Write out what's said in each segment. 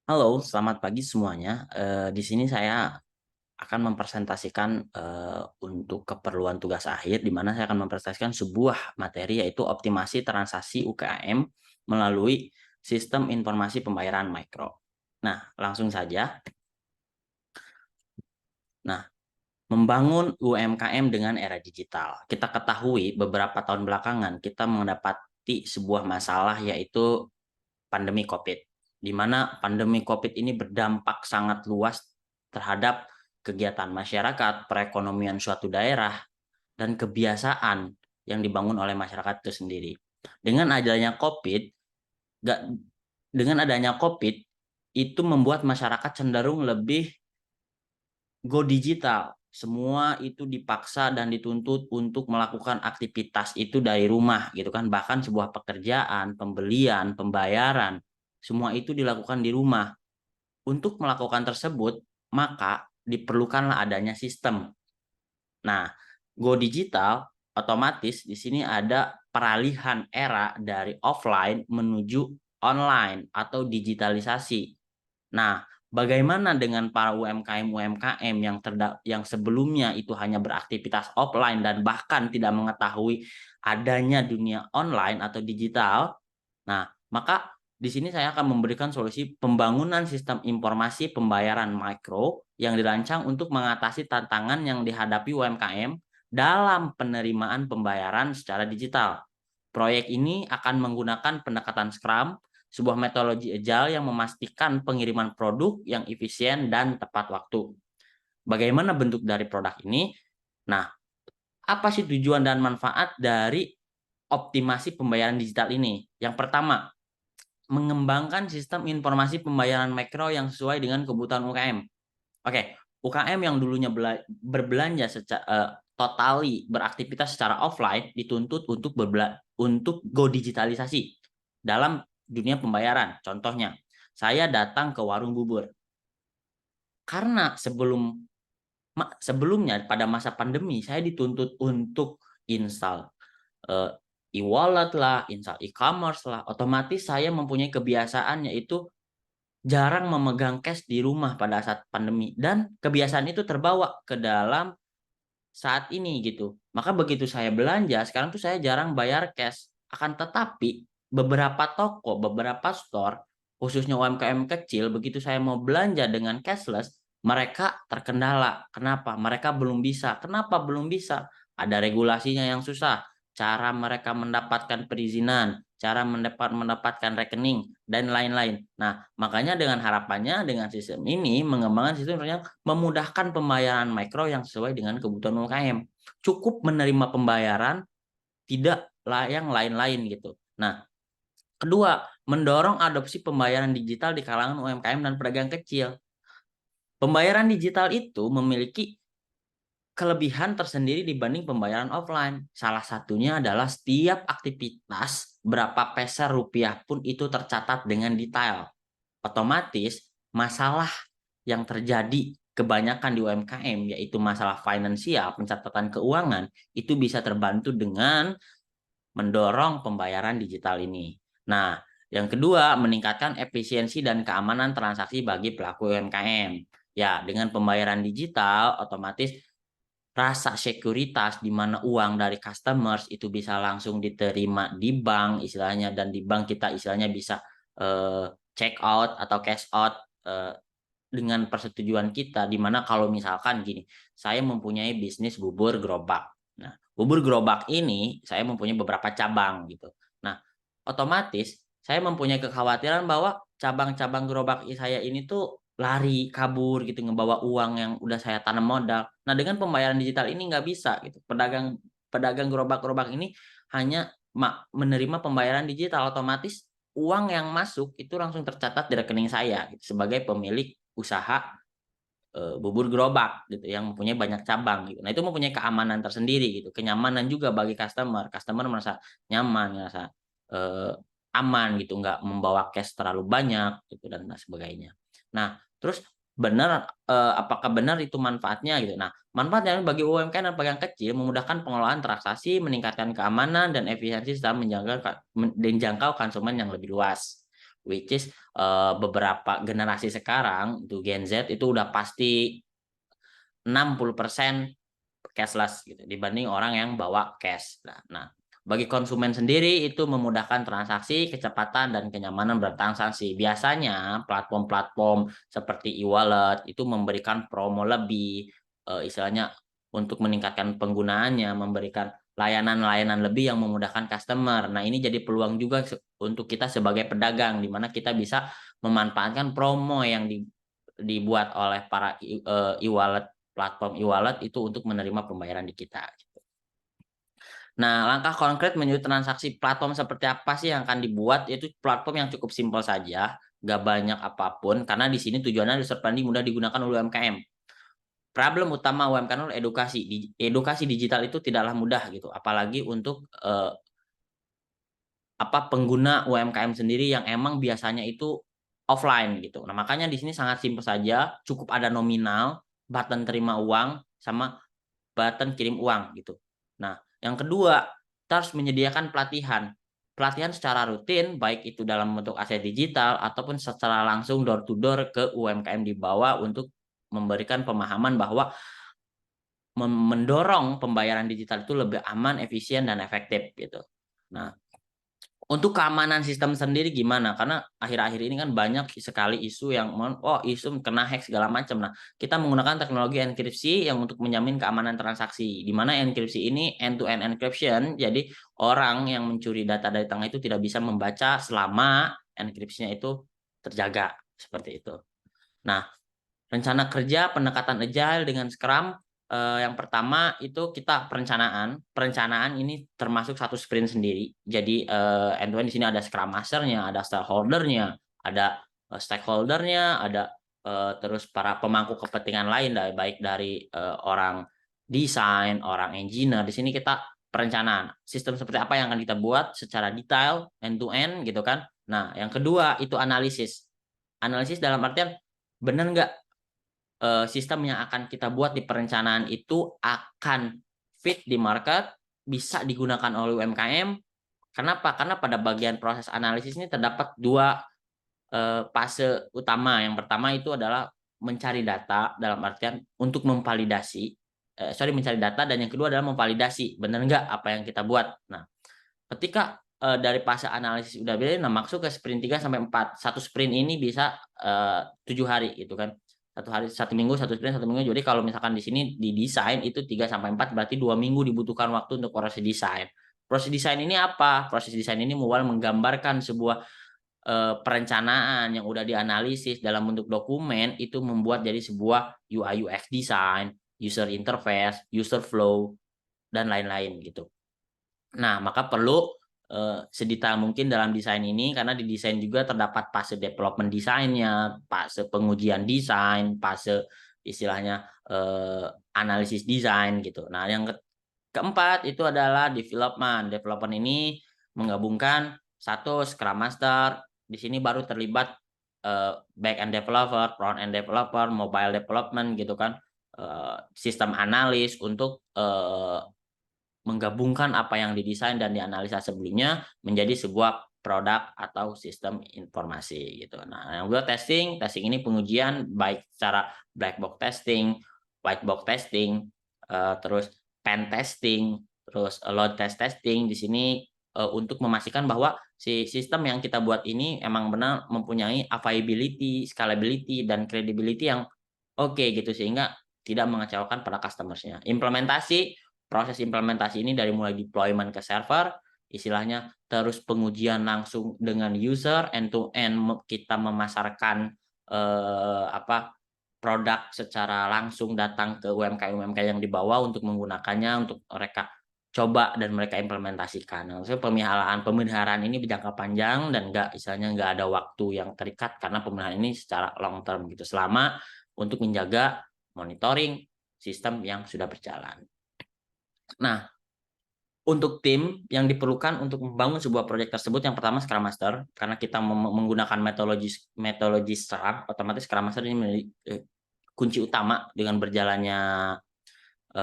Halo, selamat pagi semuanya. Di sini saya akan mempresentasikan untuk keperluan tugas akhir, di mana saya akan mempresentasikan sebuah materi yaitu optimasi transaksi UKM melalui sistem informasi pembayaran mikro. Nah, langsung saja. Nah, membangun UMKM dengan era digital. Kita ketahui beberapa tahun belakangan kita mendapati sebuah masalah yaitu pandemi COVID, di mana pandemi COVID ini berdampak sangat luas terhadap kegiatan masyarakat, perekonomian suatu daerah, dan kebiasaan yang dibangun oleh masyarakat itu sendiri. Dengan adanya COVID, gak, dengan adanya COVID itu membuat masyarakat cenderung lebih go digital. Semua itu dipaksa dan dituntut untuk melakukan aktivitas itu dari rumah gitu kan. Bahkan sebuah pekerjaan, pembelian, pembayaran, semua itu dilakukan di rumah. Untuk melakukan tersebut, maka diperlukanlah adanya sistem. Nah, go digital otomatis di sini ada peralihan era dari offline menuju online atau digitalisasi. Nah, bagaimana dengan para UMKM yang sebelumnya itu hanya beraktivitas offline dan bahkan tidak mengetahui adanya dunia online atau digital? Nah, maka di sini saya akan memberikan solusi pembangunan sistem informasi pembayaran mikro yang dirancang untuk mengatasi tantangan yang dihadapi UMKM dalam penerimaan pembayaran secara digital. Proyek ini akan menggunakan pendekatan Scrum, sebuah metodologi agile yang memastikan pengiriman produk yang efisien dan tepat waktu. Bagaimana bentuk dari produk ini? Nah, apa sih tujuan dan manfaat dari optimasi pembayaran digital ini? Yang pertama, mengembangkan sistem informasi pembayaran mikro yang sesuai dengan kebutuhan UKM. Oke, UKM yang dulunya berbelanja secara totali beraktivitas secara offline dituntut untuk go digitalisasi dalam dunia pembayaran. Contohnya, saya datang ke warung bubur karena sebelumnya pada masa pandemi saya dituntut untuk install eh, e-wallet lah, install e-commerce lah. Otomatis saya mempunyai kebiasaan yaitu jarang memegang cash di rumah pada saat pandemi dan kebiasaan itu terbawa ke dalam saat ini gitu. Maka begitu saya belanja, sekarang tuh saya jarang bayar cash. Akan tetapi beberapa toko, beberapa store, khususnya UMKM kecil, begitu saya mau belanja dengan cashless, mereka terkendala. Kenapa? Mereka belum bisa. Kenapa belum bisa? Ada regulasinya yang susah. Cara mereka mendapatkan perizinan, cara mendapatkan rekening, dan lain-lain. Nah, makanya dengan harapannya dengan sistem ini, mengembangkan sistem yang memudahkan pembayaran mikro yang sesuai dengan kebutuhan UMKM. Cukup menerima pembayaran, tidak yang lain-lain gitu. Nah, kedua, mendorong adopsi pembayaran digital di kalangan UMKM dan pedagang kecil. Pembayaran digital itu memiliki kelebihan tersendiri dibanding pembayaran offline. Salah satunya adalah setiap aktivitas berapa peser rupiah pun itu tercatat dengan detail. Otomatis masalah yang terjadi kebanyakan di UMKM yaitu masalah finansial, pencatatan keuangan itu bisa terbantu dengan mendorong pembayaran digital ini. Nah, yang kedua, meningkatkan efisiensi dan keamanan transaksi bagi pelaku UMKM. Ya, dengan pembayaran digital otomatis rasa sekuritas di mana uang dari customers itu bisa langsung diterima di bank istilahnya, dan di bank kita istilahnya bisa check out atau cash out dengan persetujuan kita, di mana kalau misalkan gini, saya mempunyai bisnis bubur gerobak. Nah, bubur gerobak ini saya mempunyai beberapa cabang gitu. Nah, otomatis saya mempunyai kekhawatiran bahwa cabang-cabang gerobak saya ini tuh lari kabur gitu, ngebawa uang yang udah saya tanam modal. Nah, dengan pembayaran digital ini nggak bisa gitu. Pedagang pedagang gerobak-gerobak ini hanya menerima pembayaran digital, otomatis uang yang masuk itu langsung tercatat di rekening saya gitu, sebagai pemilik usaha bubur gerobak gitu yang mempunyai banyak cabang gitu. Nah, itu mempunyai keamanan tersendiri gitu, kenyamanan juga bagi customer. Customer merasa nyaman, merasa eee, aman gitu, nggak membawa cash terlalu banyak gitu dan sebagainya. Nah, terus apakah benar itu manfaatnya gitu? Nah, manfaatnya bagi UMKM dan pedagang kecil memudahkan pengelolaan transaksi, meningkatkan keamanan dan efisiensi dalam menjangkau konsumen yang lebih luas. which is beberapa generasi sekarang itu Gen Z itu udah pasti 60% cashless gitu dibanding orang yang bawa cash. Nah, bagi konsumen sendiri itu memudahkan transaksi, kecepatan dan kenyamanan bertransaksi. Biasanya platform-platform seperti e-wallet itu memberikan promo lebih, istilahnya untuk meningkatkan penggunaannya, memberikan layanan-layanan lebih yang memudahkan customer. Nah, ini jadi peluang juga untuk kita sebagai pedagang, di mana kita bisa memanfaatkan promo yang dibuat oleh para e-wallet, platform e-wallet itu untuk menerima pembayaran di kita. Nah, langkah konkret menuju transaksi platform seperti apa sih yang akan dibuat? Itu platform yang cukup simpel saja, nggak banyak apapun, karena di sini tujuannya user friendly, mudah digunakan oleh UMKM. Problem utama UMKM adalah edukasi. Edukasi digital itu tidaklah mudah gitu, apalagi untuk pengguna UMKM sendiri yang emang biasanya itu offline gitu. Nah, makanya di sini sangat simpel saja, cukup ada nominal, button terima uang, sama button kirim uang gitu. Nah, yang kedua, kita harus menyediakan pelatihan. Pelatihan secara rutin, baik itu dalam bentuk aset digital ataupun secara langsung door to door ke UMKM di bawah untuk memberikan pemahaman bahwa mendorong pembayaran digital itu lebih aman, efisien, dan efektif gitu. Nah, untuk keamanan sistem sendiri gimana? Karena akhir-akhir ini kan banyak sekali isu yang isu kena hack segala macam. Nah, kita menggunakan teknologi enkripsi yang untuk menjamin keamanan transaksi. Di mana enkripsi ini end-to-end encryption, jadi orang yang mencuri data dari tengah itu tidak bisa membaca selama enkripsinya itu terjaga seperti itu. Nah, rencana kerja pendekatan agile dengan Scrum, yang pertama itu kita perencanaan. Perencanaan ini termasuk satu sprint sendiri. Jadi end to end di sini ada Scrum Master-nya, ada stakeholder-nya, ada terus para pemangku kepentingan lain baik dari orang desain, orang engineer. Di sini kita perencanaan. Sistem seperti apa yang akan kita buat secara detail end to end gitu kan. Nah, yang kedua itu analisis. Analisis dalam artian benar nggak sistem yang akan kita buat di perencanaan itu akan fit di market, bisa digunakan oleh UMKM. Kenapa? Karena pada bagian proses analisis ini terdapat dua fase utama. Yang pertama itu adalah mencari data dalam artian untuk memvalidasi, mencari data, dan yang kedua adalah memvalidasi benar nggak apa yang kita buat. Nah, ketika dari fase analisis udah beda, nah masuk ke sprint 3 sampai 4. Satu sprint ini bisa 7 hari gitu kan. Satu hari, satu minggu, satu sprint, satu minggu. Jadi kalau misalkan di sini di desain itu 3 sampai 4 berarti 2 minggu dibutuhkan waktu untuk proses desain. Proses desain ini apa? Proses desain ini mulai menggambarkan sebuah perencanaan yang udah dianalisis dalam bentuk dokumen itu membuat jadi sebuah UI UX design, user interface, user flow, dan lain-lain gitu. Nah, maka perlu sedetail mungkin dalam desain ini, karena di desain juga terdapat fase development desainnya, fase pengujian desain, fase istilahnya analisis desain gitu. Nah, yang keempat itu adalah development. Development ini menggabungkan satu Scrum Master, di sini baru terlibat back end developer, front end developer, mobile development gitu kan, sistem analis untuk menggabungkan apa yang didesain dan dianalisa sebelumnya menjadi sebuah produk atau sistem informasi gitu. Nah, yang kedua testing ini pengujian baik secara black box testing, white box testing, terus pen testing, terus load test testing. Di sini untuk memastikan bahwa si sistem yang kita buat ini emang benar mempunyai availability, scalability, dan credibility yang oke gitu, sehingga tidak mengecewakan para customer-nya. Proses implementasi ini dari mulai deployment ke server, istilahnya terus pengujian langsung dengan user, end to end kita memasarkan produk secara langsung datang ke UMKM yang di bawah untuk menggunakannya, untuk mereka coba dan mereka implementasikan. Maksudnya pemeliharaan ini berjangka panjang dan nggak ada waktu yang terikat, karena pemeliharaan ini secara long term gitu, selama untuk menjaga monitoring sistem yang sudah berjalan. Nah, untuk tim yang diperlukan untuk membangun sebuah proyek tersebut, yang pertama Scrum Master, karena kita menggunakan metodologi Scrum, otomatis Scrum Master ini menjadi kunci utama dengan berjalannya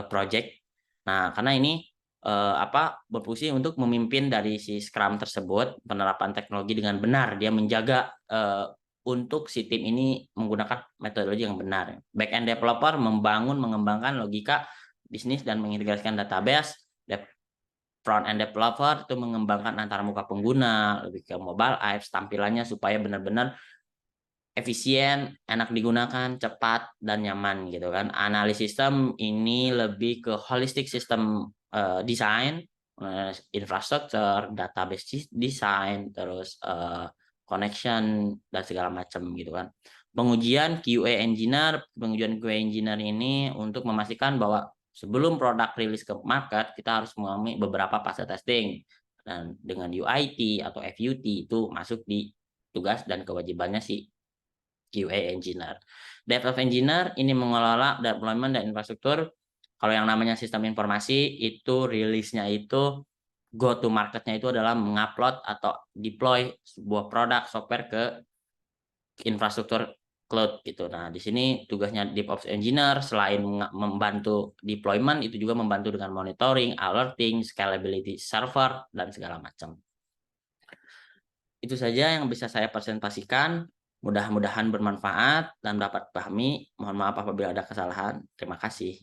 project. Nah, karena ini berfungsi untuk memimpin dari si Scrum tersebut, penerapan teknologi dengan benar. Dia menjaga untuk si tim ini menggunakan metodologi yang benar. Back-end developer membangun, mengembangkan logika bisnis dan mengintegrasikan database. Front-end developer itu mengembangkan antar muka pengguna, lebih ke mobile apps, tampilannya supaya benar-benar efisien, enak digunakan, cepat, dan nyaman gitu kan. Analis sistem ini lebih ke holistic system design, infrastructure, database design, terus connection dan segala macam gitu kan. Pengujian QA engineer ini untuk memastikan bahwa sebelum produk rilis ke market, kita harus mengalami beberapa fase testing. Dan dengan UIT atau FUT itu masuk di tugas dan kewajibannya si QA engineer. DevOps engineer ini mengelola deployment dan infrastruktur. Kalau yang namanya sistem informasi itu rilisnya itu go to marketnya itu adalah mengupload atau deploy sebuah produk software ke infrastruktur cloud gitu. Nah, di sini tugasnya DevOps engineer selain membantu deployment itu juga membantu dengan monitoring, alerting, scalability server dan segala macam. Itu saja yang bisa saya presentasikan. Mudah-mudahan bermanfaat dan dapat pahami. Mohon maaf apabila ada kesalahan. Terima kasih.